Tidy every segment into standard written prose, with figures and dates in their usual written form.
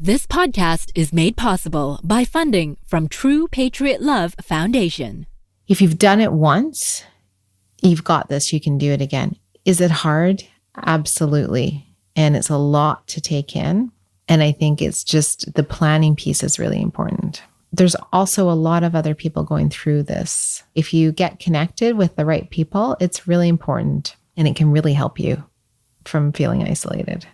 This podcast is made possible by funding from True Patriot Love Foundation. If you've done it once, you've got this, you can do it again. Is it hard? Absolutely. And it's a lot to take in. And I think it's just the planning piece is really important. There's also a lot of other people going through this. If you get connected with the right people, it's really important and it can really help you from feeling isolated.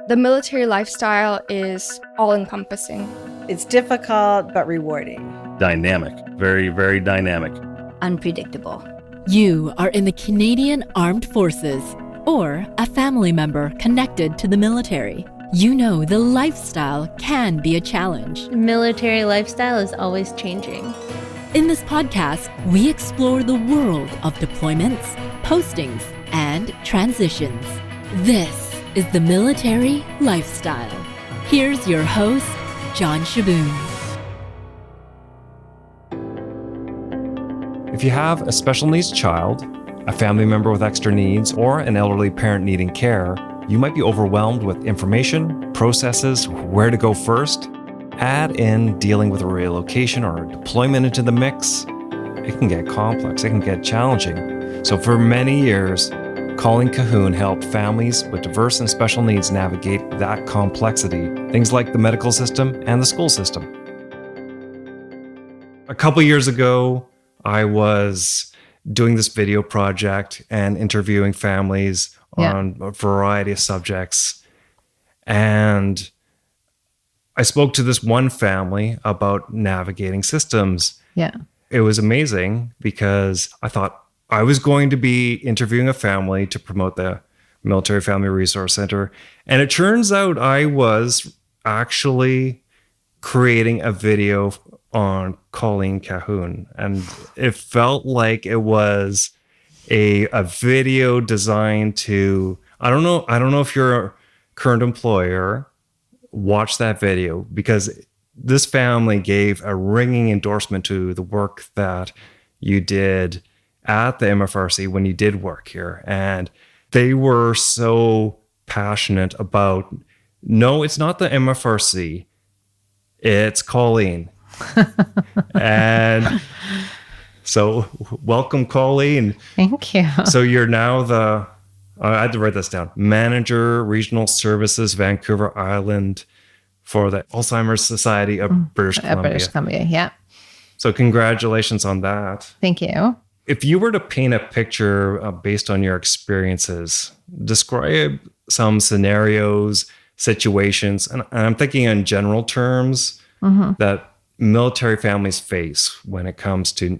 The military lifestyle is all-encompassing. It's difficult, but rewarding. Dynamic. Very, very dynamic. Unpredictable. You are in the Canadian Armed Forces or a family member connected to the military. You know the lifestyle can be a challenge. Military lifestyle is always changing. In this podcast, we explore the world of deployments, postings, and transitions. This is the military lifestyle. Here's your host, John Shaboon. If you have a special needs child, a family member with extra needs, or an elderly parent needing care, you might be overwhelmed with information, processes, where to go first. Add in dealing with a relocation or a deployment into the mix. It can get complex, it can get challenging. So for many years, Colleen Cahoon helped families with diverse and special needs navigate that complexity, things like the medical system and the school system. A couple years ago, I was doing this video project and interviewing families on a variety of subjects. And I spoke to this one family about navigating systems. Yeah. It was amazing because I thought I was going to be interviewing a family to promote the Military Family Resource Center. And it turns out I was actually creating a video on Colleen Cahoon. And it felt like it was a video designed to, I don't know if your current employer watched that video, because this family gave a ringing endorsement to the work that you did at the MFRC when you did work here. And they were so passionate about, no, it's not the MFRC, it's Colleen. And so welcome, Colleen. Thank you. So you're now I had to write this down, Manager, Regional Services, Vancouver Island for the Alzheimer's Society of British Columbia. British Columbia, yeah. So congratulations on that. Thank you. If you were to paint a picture based on your experiences, describe some scenarios, situations, and I'm thinking in general terms that military families face when it comes to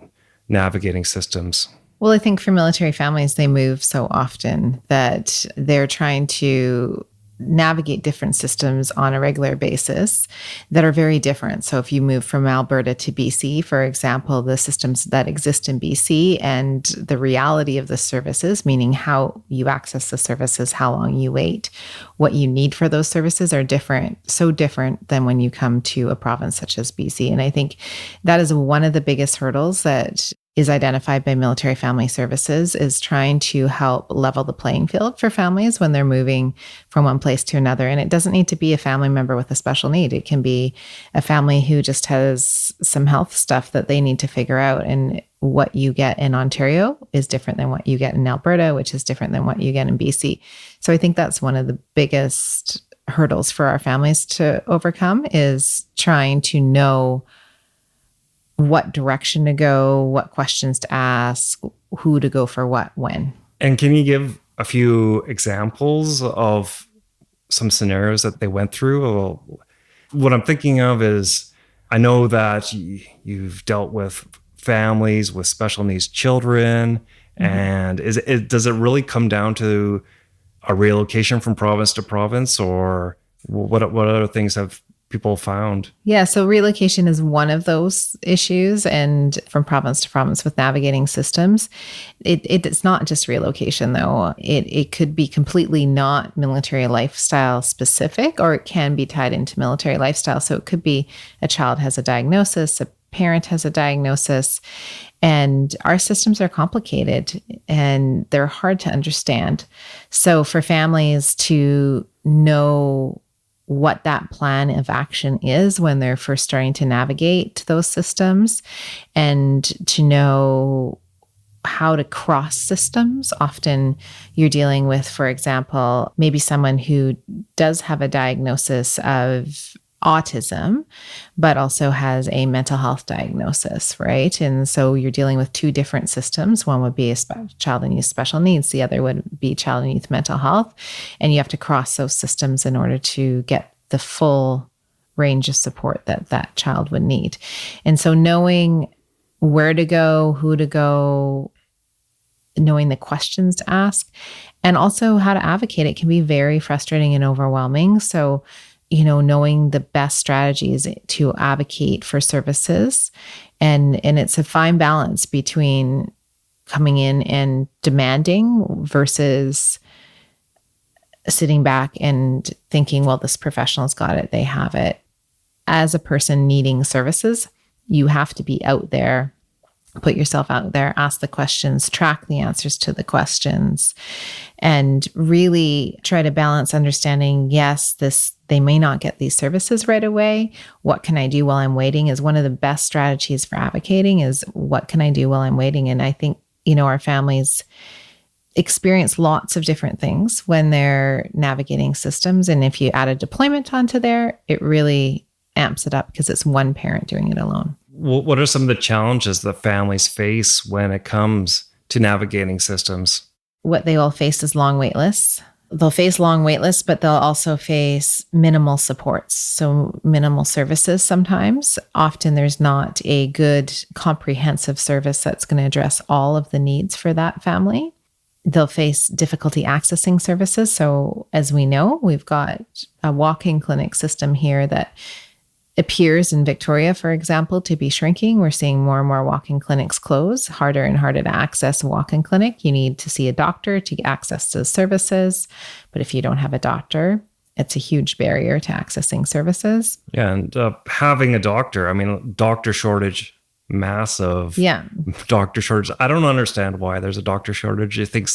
navigating systems. Well, I think for military families, they move so often that they're trying to navigate different systems on a regular basis that are very different. So if you move from Alberta to BC, for example, the systems that exist in BC and the reality of the services, meaning how you access the services, how long you wait, what you need for those services are different, so different than when you come to a province such as BC. And I think that is one of the biggest hurdles that is identified by Military Family Services, is trying to help level the playing field for families when they're moving from one place to another. And it doesn't need to be a family member with a special need. It can be a family who just has some health stuff that they need to figure out. And what you get in Ontario is different than what you get in Alberta, which is different than what you get in BC. So I think that's one of the biggest hurdles for our families to overcome, is trying to know what direction to go, what questions to ask, who to go for what, when. And can you give a few examples of some scenarios that they went through? What I'm thinking of is, I know that you've dealt with families with special needs children, and does it really come down to a relocation from province to province, or what other things have people found? Yeah, so relocation is one of those issues, and from province to province with navigating systems. It's not just relocation though. It could be completely not military lifestyle specific, or it can be tied into military lifestyle. So it could be a child has a diagnosis, a parent has a diagnosis, and our systems are complicated and they're hard to understand. So for families to know what that plan of action is when they're first starting to navigate those systems, and to know how to cross systems. Often you're dealing with, for example, maybe someone who does have a diagnosis of autism, but also has a mental health diagnosis, right? And so you're dealing with two different systems. One would be a child and youth special needs. The other would be child and youth mental health. And you have to cross those systems in order to get the full range of support that that child would need. And so knowing where to go, who to go, knowing the questions to ask, and also how to advocate, it can be very frustrating and overwhelming. So, knowing the best strategies to advocate for services. And it's a fine balance between coming in and demanding versus sitting back and thinking, well, this professional's got it, they have it. As a person needing services, you have to be out there, put yourself out there, ask the questions, track the answers to the questions, and really try to balance understanding, yes, they may not get these services right away. What can I do while I'm waiting is one of the best strategies for advocating, is what can I do while I'm waiting? And I think, our families experience lots of different things when they're navigating systems. And if you add a deployment onto there, it really amps it up because it's one parent doing it alone. What are some of the challenges that families face when it comes to navigating systems? What they will face is long wait lists. They'll face long wait lists, but they'll also face minimal supports. So minimal services sometimes. Often there's not a good comprehensive service that's going to address all of the needs for that family. They'll face difficulty accessing services. So as we know, we've got a walk-in clinic system here that appears in Victoria, for example, to be shrinking. We're seeing more and more walk-in clinics close, harder and harder to access a walk-in clinic. You need to see a doctor to access the services. But if you don't have a doctor, it's a huge barrier to accessing services. Yeah, and having a doctor, doctor shortage, massive. Yeah. Doctor shortage. I don't understand why there's a doctor shortage. You think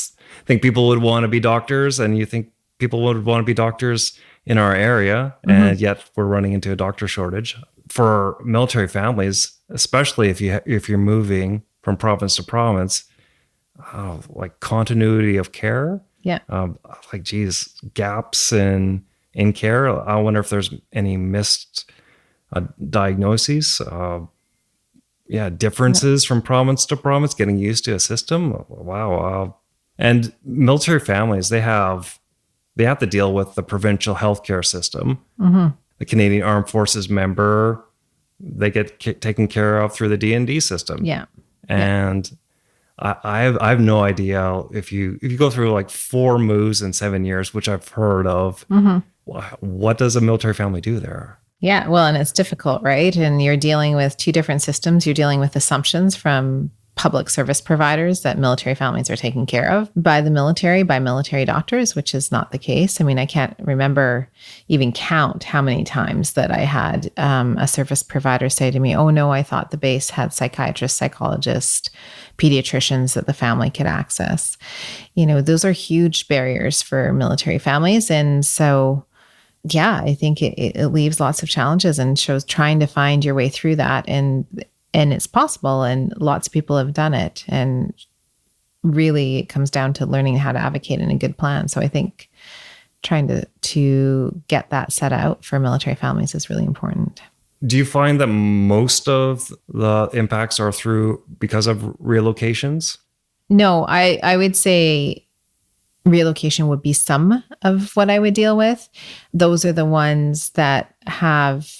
people would want to be doctors, and you think people would want to be doctors in our area, and yet we're running into a doctor shortage. For military families, especially if you're moving from province to province, like continuity of care. Yeah. Gaps in care. I wonder if there's any missed diagnoses. Differences from province to province, getting used to a system. Wow. And military families, they have to deal with the provincial healthcare system. The Canadian Armed Forces member, they get taken care of through the D&D system. Yeah. And I have no idea if you go through like 4 moves in 7 years, which I've heard of, what does a military family do there? Yeah. Well, and it's difficult, right? And you're dealing with two different systems. You're dealing with assumptions from public service providers that military families are taken care of by the military, by military doctors, which is not the case. I can't remember even count how many times that I had a service provider say to me, oh no, I thought the base had psychiatrists, psychologists, pediatricians that the family could access. Those are huge barriers for military families. And so, yeah, I think it leaves lots of challenges and shows trying to find your way through that. And it's possible, and lots of people have done it. And really, it comes down to learning how to advocate in a good plan. So I think trying to get that set out for military families is really important. Do you find that most of the impacts are because of relocations? No, I would say relocation would be some of what I would deal with. Those are the ones that have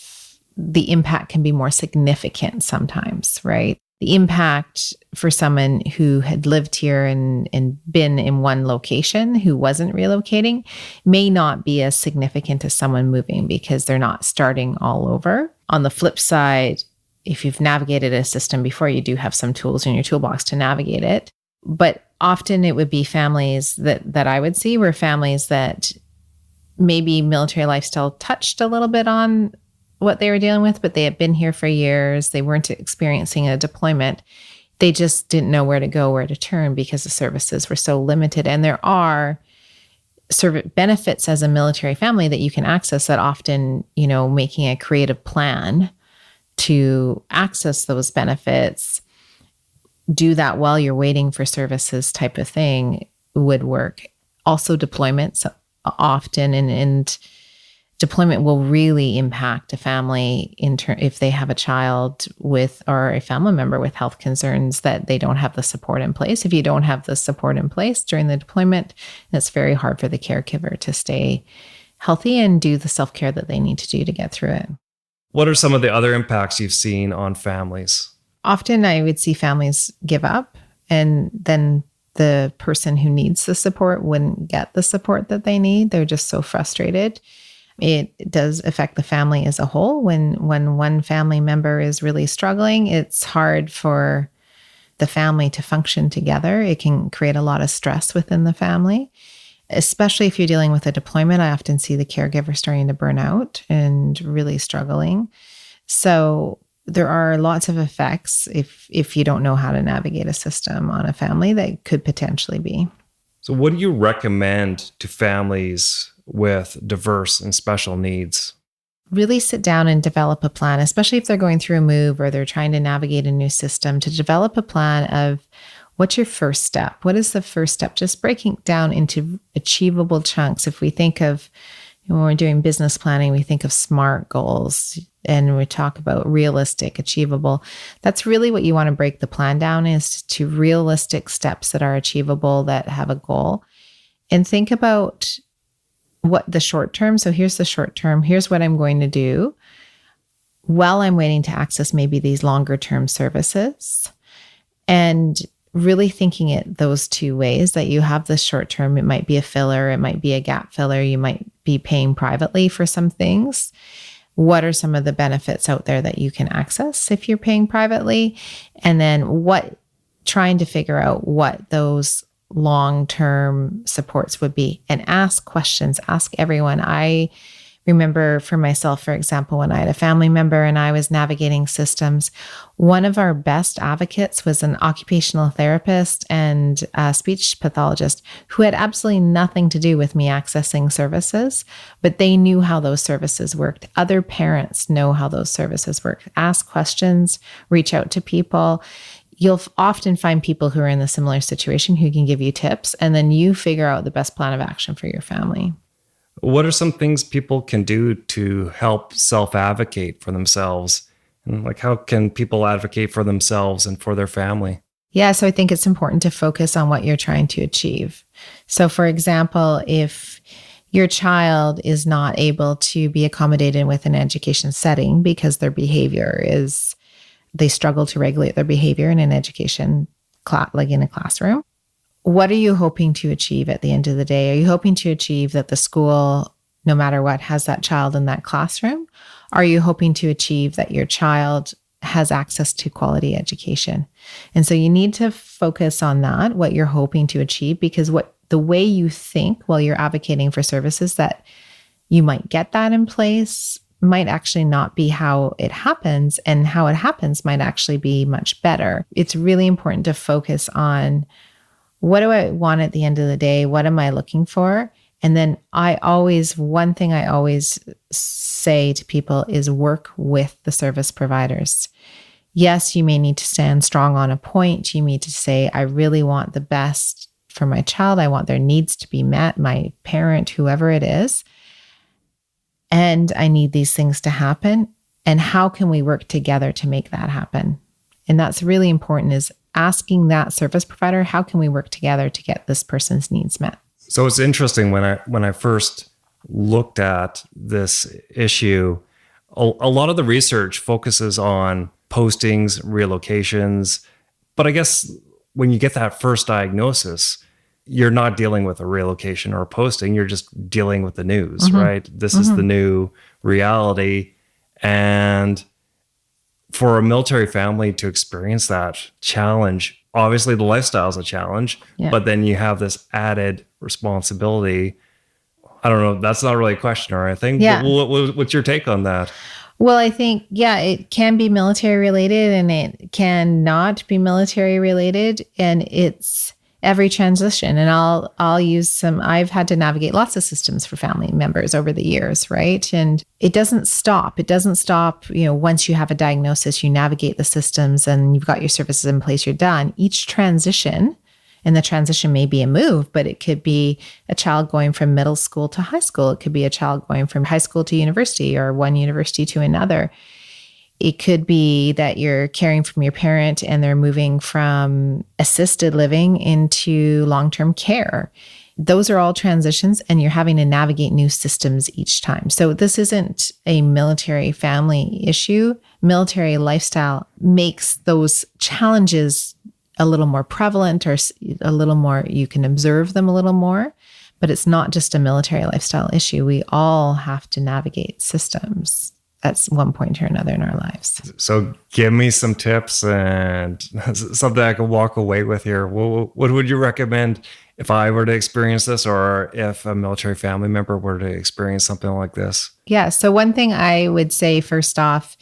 the impact can be more significant sometimes, right? The impact for someone who had lived here and been in one location who wasn't relocating may not be as significant as someone moving because they're not starting all over. On the flip side, if you've navigated a system before, you do have some tools in your toolbox to navigate it. But often it would be families that I would see were families that maybe military lifestyle touched a little bit on what they were dealing with, but they had been here for years. They weren't experiencing a deployment. They just didn't know where to go, where to turn because the services were so limited. And there are benefits as a military family that you can access that often, making a creative plan to access those benefits, do that while you're waiting for services type of thing would work. Also deployments often and deployment will really impact a family if they have a child with or a family member with health concerns that they don't have the support in place. If you don't have the support in place during the deployment, it's very hard for the caregiver to stay healthy and do the self-care that they need to do to get through it. What are some of the other impacts you've seen on families? Often I would see families give up, and then the person who needs the support wouldn't get the support that they need. They're just so frustrated. It does affect the family as a whole. When one family member is really struggling, it's hard for the family to function together. It can create a lot of stress within the family, especially if you're dealing with a deployment. I often see the caregiver starting to burn out and really struggling. So there are lots of effects if you don't know how to navigate a system on a family that could potentially be. So what do you recommend to families with diverse and special needs? Really sit down and develop a plan, especially if they're going through a move or they're trying to navigate a new system, to develop a plan of what's your first step? What is the first step? Just breaking it down into achievable chunks. If we think of, when we're doing business planning, we think of SMART goals and we talk about realistic, achievable. That's really what you want to break the plan down is to realistic steps that are achievable, that have a goal. And think about what the short term. So here's the short term. Here's what I'm going to do while I'm waiting to access maybe these longer term services. And really thinking it those two ways, that you have the short term. It might be a filler. It might be a gap filler. You might be paying privately for some things. What are some of the benefits out there that you can access if you're paying privately? And then trying to figure out what those long-term supports would be, and ask questions, ask everyone. I remember for myself, for example, when I had a family member and I was navigating systems, one of our best advocates was an occupational therapist and a speech pathologist who had absolutely nothing to do with me accessing services, but they knew how those services worked. Other parents know how those services work. Ask questions, reach out to people. You'll often find people who are in a similar situation who can give you tips, and then you figure out the best plan of action for your family. What are some things people can do to help self-advocate for themselves? And how can people advocate for themselves and for their family? Yeah, so I think it's important to focus on what you're trying to achieve. So for example, if your child is not able to be accommodated with an education setting because their behavior is, they struggle to regulate their behavior in an education class, like in a classroom. What are you hoping to achieve at the end of the day? Are you hoping to achieve that the school, no matter what, has that child in that classroom? Are you hoping to achieve that your child has access to quality education? And so you need to focus on that, what you're hoping to achieve, because the way you think while you're advocating for services that you might get that in place might actually not be how it happens, and how it happens might actually be much better. It's really important to focus on, what do I want at the end of the day? What am I looking for? And then one thing I always say to people is work with the service providers. Yes, you may need to stand strong on a point. You need to say, I really want the best for my child. I want their needs to be met, my parent, whoever it is. And I need these things to happen. And how can we work together to make that happen? And that's really important, is asking that service provider, how can we work together to get this person's needs met? So it's interesting, when I first looked at this issue, a lot of the research focuses on postings, relocations. But I guess when you get that first diagnosis, you're not dealing with a relocation or a posting. You're just dealing with the news, right? This is the new reality. And for a military family to experience that challenge, obviously the lifestyle is a challenge, but then you have this added responsibility. I don't know. That's not really a question or anything. Yeah. But what's your take on that? Well, I think, it can be military related and it can not be military related. And every transition. And I'll use some, I've had to navigate lots of systems for family members over the years, right? And it doesn't stop. It doesn't stop, once you have a diagnosis, you navigate the systems and you've got your services in place, you're done. Each transition, and the transition may be a move, but it could be a child going from middle school to high school. It could be a child going from high school to university or one university to another. It could be that you're caring from your parent and they're moving from assisted living into long-term care. Those are all transitions, and you're having to navigate new systems each time. So this isn't a military family issue. Military lifestyle makes those challenges a little more prevalent, or a little more, you can observe them a little more, but it's not just a military lifestyle issue. We all have to navigate systems at one point or another in our lives. So give me some tips and something I can walk away with here. What would you recommend if I were to experience this, or if a military family member were to experience something like this? Yeah. So one thing I would say first off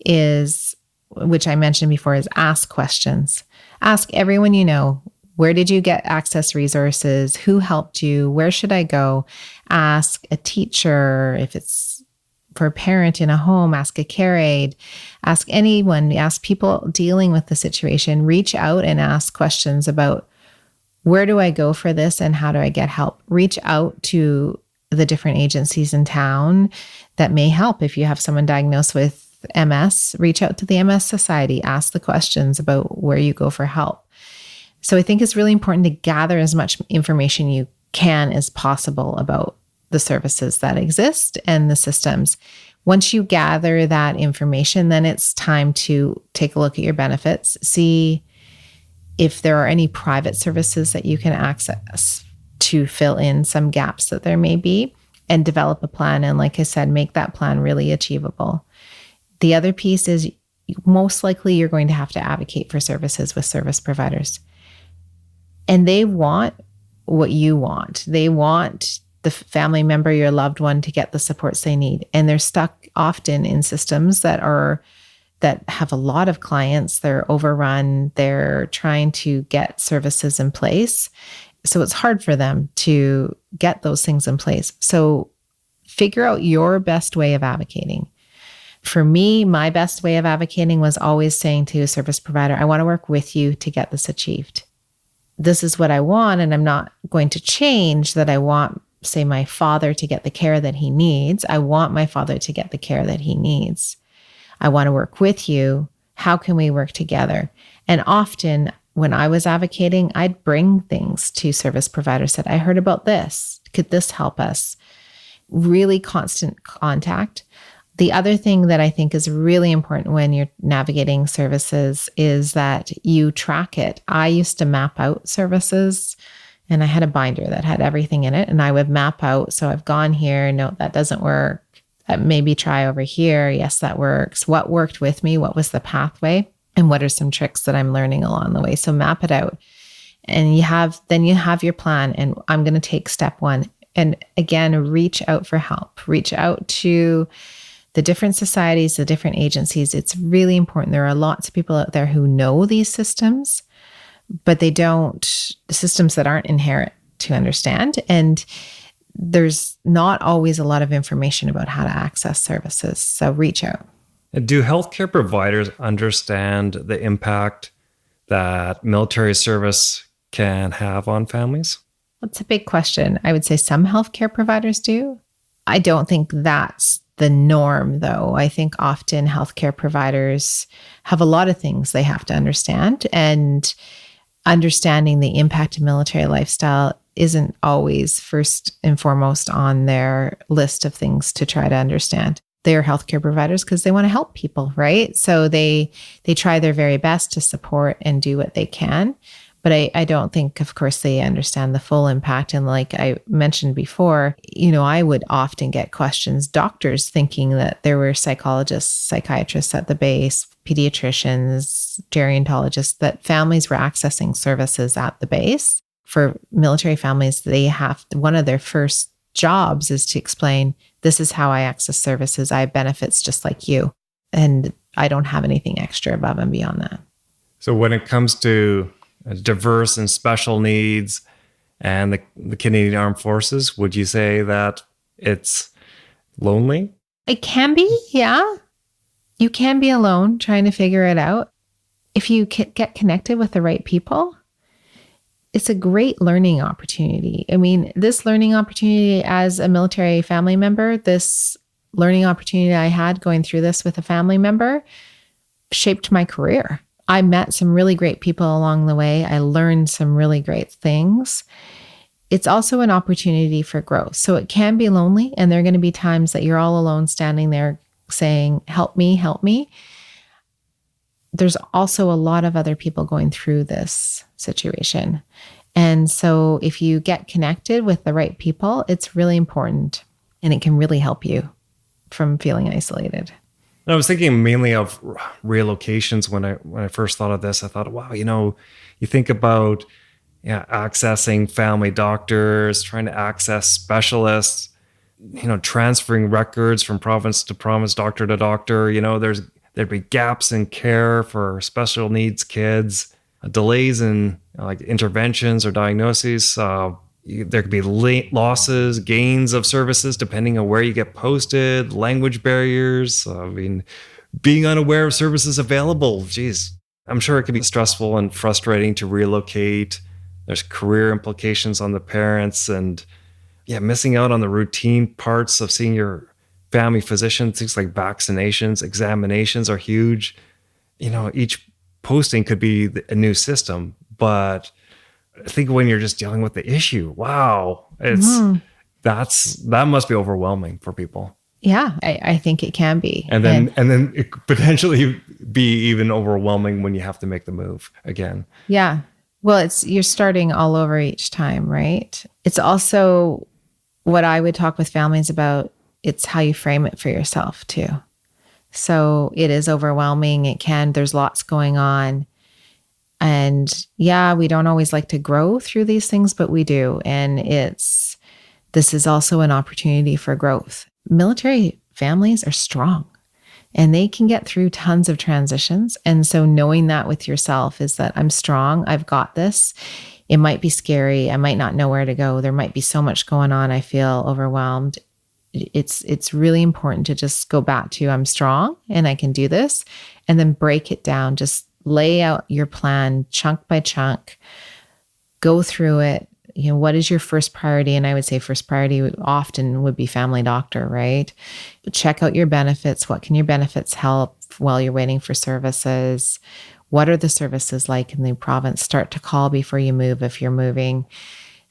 is, which I mentioned before, is ask questions. Ask everyone you know, where did you get access resources? Who helped you? Where should I go? Ask a teacher. If it's for a parent in a home, ask a care aide, ask anyone, ask people dealing with the situation. Reach out and ask questions about, where do I go for this and how do I get help? Reach out to the different agencies in town that may help. If you have someone diagnosed with MS, reach out to the MS Society, ask the questions about where you go for help. So I think it's really important to gather as much information you can as possible about the services that exist and the systems. Once you gather that information, then it's time to take a look at your benefits, see if there are any private services that you can access to fill in some gaps that there may be, and develop a plan. And like I said, make that plan really achievable. The other piece is, most likely you're going to have to advocate for services with service providers. And they want what you want. They want the family member, your loved one, to get the supports they need. And they're stuck often in systems that have a lot of clients. They're overrun. They're trying to get services in place. So it's hard for them to get those things in place. So figure out your best way of advocating. For me, my best way of advocating was always saying to a service provider, I want to work with you to get this achieved. This is what I want, and I'm not going to change that. I want, say, my father to get the care that he needs. I want my father to get the care that he needs. I want to work with you. How can we work together? And often when I was advocating, I'd bring things to service providers that I heard about this. Could this help us? Really constant contact. The other thing that I think is really important when you're navigating services is that you track it. I used to map out services, and I had a binder that had everything in it, and I would map out. So I've gone here. No, that doesn't work. Maybe try over here. Yes, that works. What worked with me? What was the pathway? And what are some tricks that I'm learning along the way? So map it out. And you have your plan. And I'm going to take step one. And again, reach out for help. Reach out to the different societies, the different agencies. It's really important. There are lots of people out there who know these systems, but the systems that aren't inherent to understand. And there's not always a lot of information about how to access services. So reach out. Do healthcare providers understand the impact that military service can have on families? That's a big question. I would say some healthcare providers do. I don't think that's the norm, though. I think often healthcare providers have a lot of things they have to understand, and understanding the impact of military lifestyle isn't always first and foremost on their list of things to try to understand. They are healthcare providers because they want to help people, right? So they try their very best to support and do what they can. But I don't think, of course, they understand the full impact. And like I mentioned before, I would often get questions, doctors thinking that there were psychologists, psychiatrists at the base, pediatricians, gerontologists, that families were accessing services at the base. For military families, one of their first jobs is to explain, this is how I access services. I have benefits just like you. And I don't have anything extra above and beyond that. So when it comes to diverse and special needs and the Canadian Armed Forces, would you say that it's lonely? It can be, yeah. You can be alone trying to figure it out. If you get connected with the right people, it's a great learning opportunity. I mean, this learning opportunity as a military family member, this learning opportunity I had going through this with a family member shaped my career. I met some really great people along the way. I learned some really great things. It's also an opportunity for growth. So it can be lonely, and there are going to be times that you're all alone standing there saying, help me, help me. There's also a lot of other people going through this situation. And so if you get connected with the right people, it's really important, and it can really help you from feeling isolated. I was thinking mainly of relocations when I first thought of this. I thought, wow, you think about accessing family doctors, trying to access specialists, transferring records from province to province, doctor to doctor. There'd be gaps in care for special needs kids, delays in like interventions or diagnoses. There could be losses, gains of services, depending on where you get posted, language barriers. Being unaware of services available. Geez, I'm sure it can be stressful and frustrating to relocate. There's career implications on the parents and missing out on the routine parts of seeing your family physician. Things like vaccinations, examinations are huge. Each posting could be a new system, but I think when you're just dealing with the issue, wow, that must be overwhelming for people. Yeah, I think it can be. And then it could potentially be even overwhelming when you have to make the move again. Yeah. Well, you're starting all over each time, right? It's also what I would talk with families about. It's how you frame it for yourself too. So it is overwhelming. There's lots going on. And we don't always like to grow through these things, but we do. And this is also an opportunity for growth. Military families are strong and they can get through tons of transitions. And so knowing that with yourself is that I'm strong, I've got this. It might be scary. I might not know where to go. There might be so much going on. I feel overwhelmed. It's really important to just go back to I'm strong and I can do this, and then break it down. Just lay out your plan chunk by chunk, go through it. What is your first priority? And I would say first priority often would be family doctor, right? Check out your benefits. What can your benefits help while you're waiting for services? What are the services like in the province? Start to call before you move if you're moving.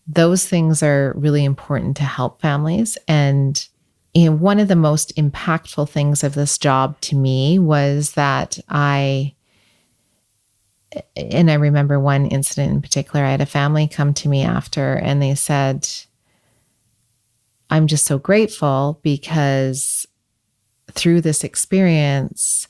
Those things are really important to help families. And one of the most impactful things of this job to me was that I remember one incident in particular. I had a family come to me after and they said, I'm just so grateful because through this experience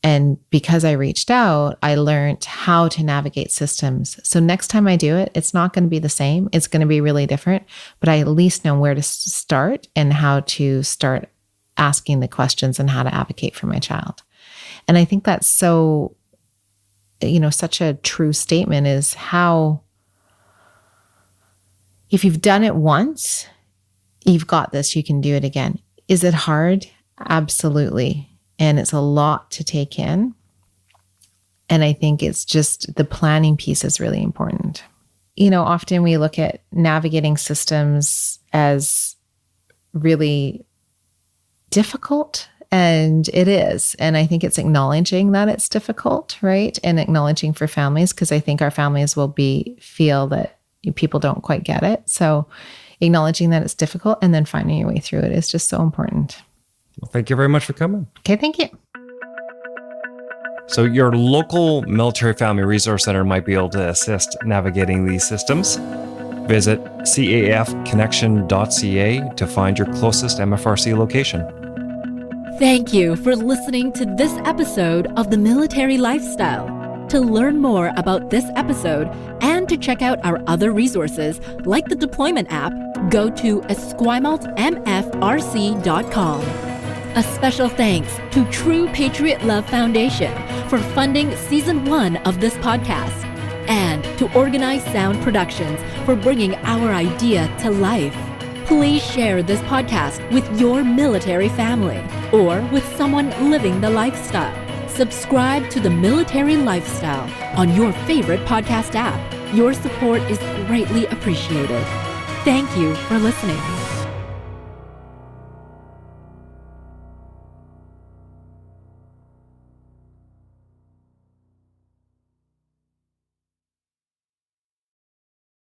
and because I reached out, I learned how to navigate systems. So next time I do it, it's not going to be the same. It's going to be really different, but I at least know where to start and how to start asking the questions and how to advocate for my child. And I think that's so, such a true statement is how, if you've done it once, you've got this, you can do it again. Is it hard? Absolutely. And it's a lot to take in. And I think it's just the planning piece is really important. Often we look at navigating systems as really difficult, and it is. And I think it's acknowledging that it's difficult, right? And acknowledging for families, because I think our families will feel that people don't quite get it. So acknowledging that it's difficult and then finding your way through it is just so important. Well, thank you very much for coming. Okay, thank you. So your local military family resource center might be able to assist navigating these systems. Visit cafconnection.ca to find your closest MFRC location. Thank you for listening to this episode of The Military Lifestyle. To learn more about this episode and to check out our other resources like the deployment app, go to esquimaltmfrc.com. A special thanks to True Patriot Love Foundation for funding Season 1 of this podcast. And to Organized Sound Productions for bringing our idea to life. Please share this podcast with your military family or with someone living the lifestyle. Subscribe to the Military Lifestyle on your favorite podcast app. Your support is greatly appreciated. Thank you for listening.